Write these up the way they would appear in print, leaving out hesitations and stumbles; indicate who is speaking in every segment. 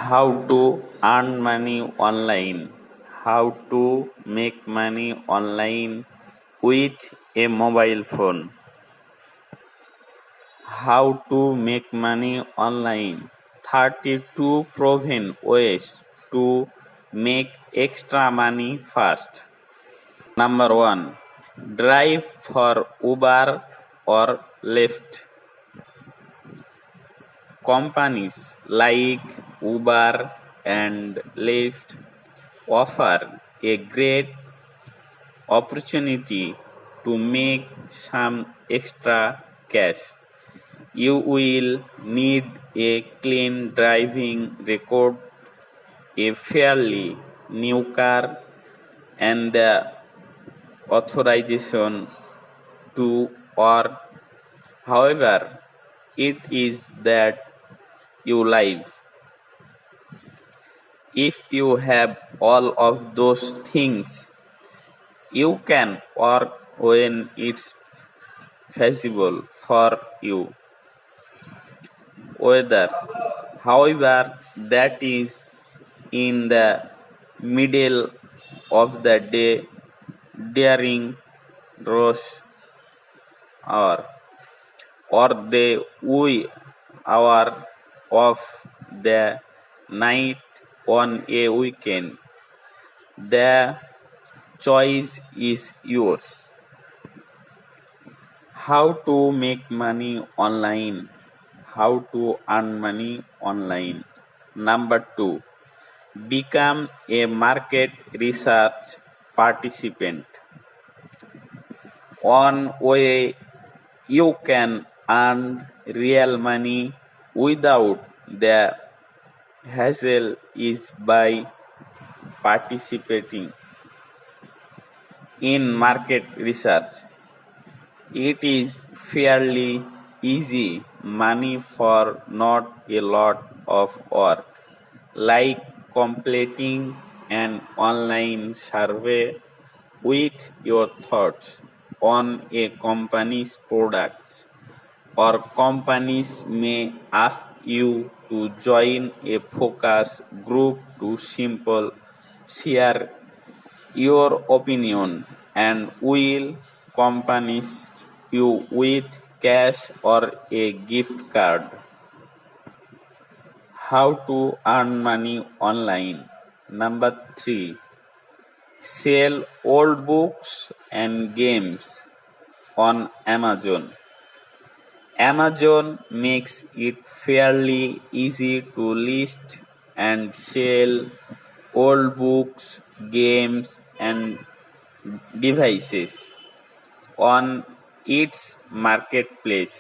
Speaker 1: How to earn money online. How to make money online with a mobile phone. How to make money online. 32 proven ways to make extra money fast. Number 1. Drive for Uber or Lyft. Companies like Uber and Lyft offer a great opportunity to make some extra cash. You will need a clean driving record, a fairly new car, and the authorization to work. However, it is that you live. If you have all of those things, you can work when it's feasible for you. However, that is in the middle of the day during rush hour or the wee hour of the night on a weekend. The choice is yours. How to make money online. How to earn money online. Number 2. Become a market research participant. One way you can earn real money without the hassle is by participating in market research. It is fairly easy money for not a lot of work, like completing an online survey with your thoughts on a company's products, or companies may ask you to join a focus group to simply share your opinion, and will companies you with cash or a gift card. How to earn money online. Number 3. Sell old books and games on Amazon. Amazon makes it fairly easy to list and sell old books, games, and devices on its marketplace.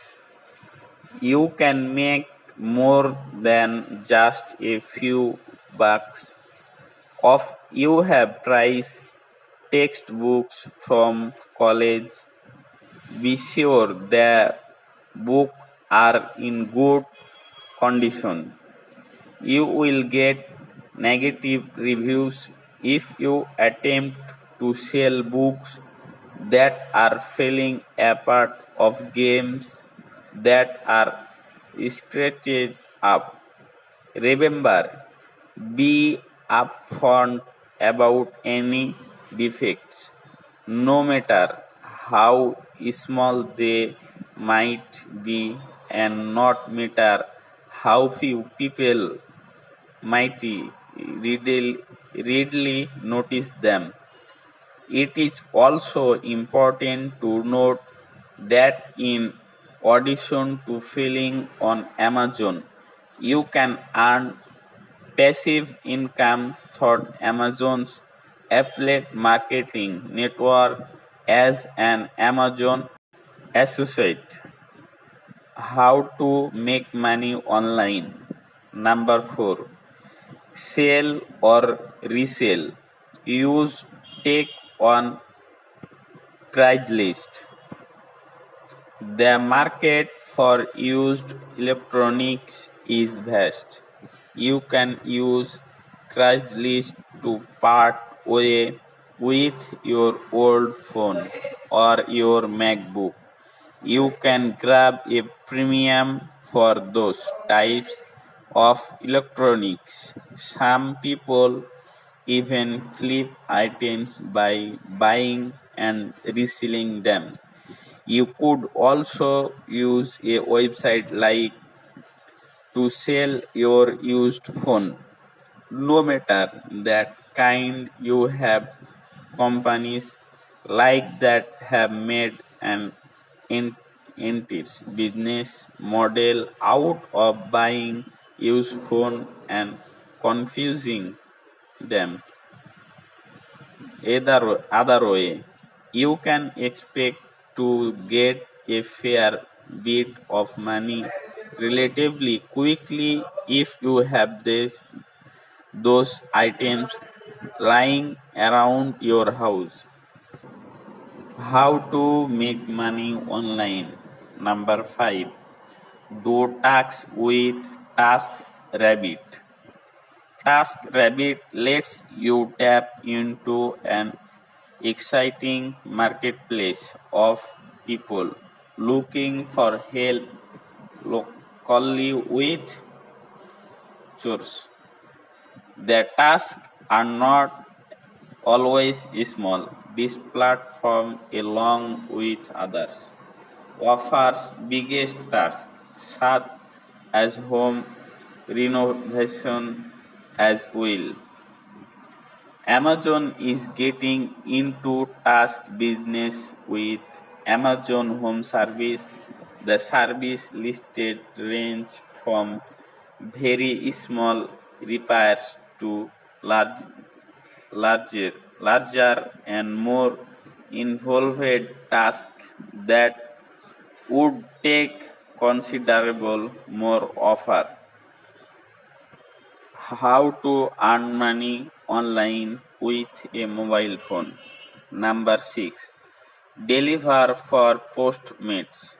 Speaker 1: You can make more than just a few bucks off. You have priced textbooks from college. Be sure the books are in good condition. You will get negative reviews if you attempt to sell books that are falling apart of games that are scratched up. Remember, be upfront about any defects, no matter how small they might be, and not matter how few people might readily notice them. It is also important to note that in addition to selling on Amazon, you can earn passive income through Amazon's affiliate marketing network as an Amazon associate. How to make money online. Number 4. Sell or resell. Use tech on Craigslist. The market for used electronics is vast. You can use Craigslist to part way with your old phone or your MacBook. You can grab a premium for those types of electronics. Some people even flip items by buying and reselling them. You could also use a website like to sell your used phone. No matter that kind, you have companies like that have made an entire business model out of buying used phone and confusing them. Either other way, you can expect to get a fair bit of money relatively quickly if you have those items lying around your house. How to make money online. Number 5. Do tasks with TaskRabbit. TaskRabbit lets you tap into an exciting marketplace of people looking for help locally with chores. The tasks are not always small. This platform, along with others, offers biggest tasks such as home renovation as well. Amazon is getting into task business with Amazon Home Service. The service listed range from very small repairs to large, larger and more involved tasks that would take considerable more effort. How to earn money online with a mobile phone. Number 6. Deliver for Postmates.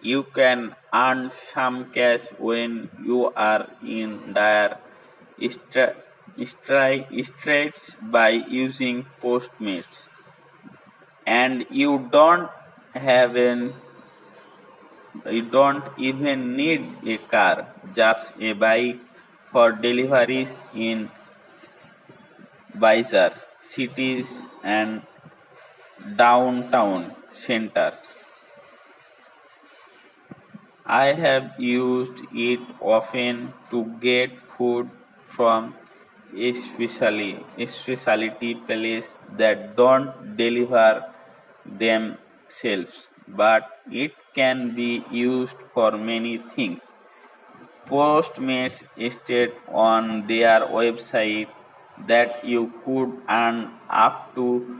Speaker 1: You can earn some cash when you are in dire straits by using Postmates, and you don't even need a car, just a bike for deliveries in bizarre cities and downtown centers. I have used it often to get food from specialty places that don't deliver themselves, but it can be used for many things. Postmates state on their website that you could earn up to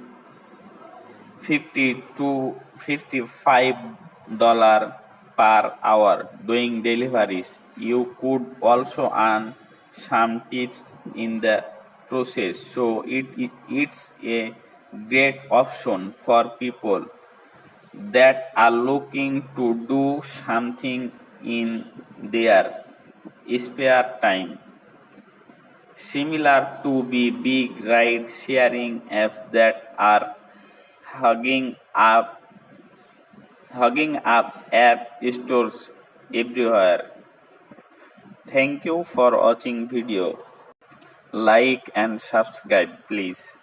Speaker 1: 50 to $55 per hour doing deliveries. You could also earn some tips in the process, so it's a great option for people that are looking to do something in their spare time. Similar to the big ride sharing apps that are hugging up app stores everywhere. Thank you for watching video. Like and subscribe please.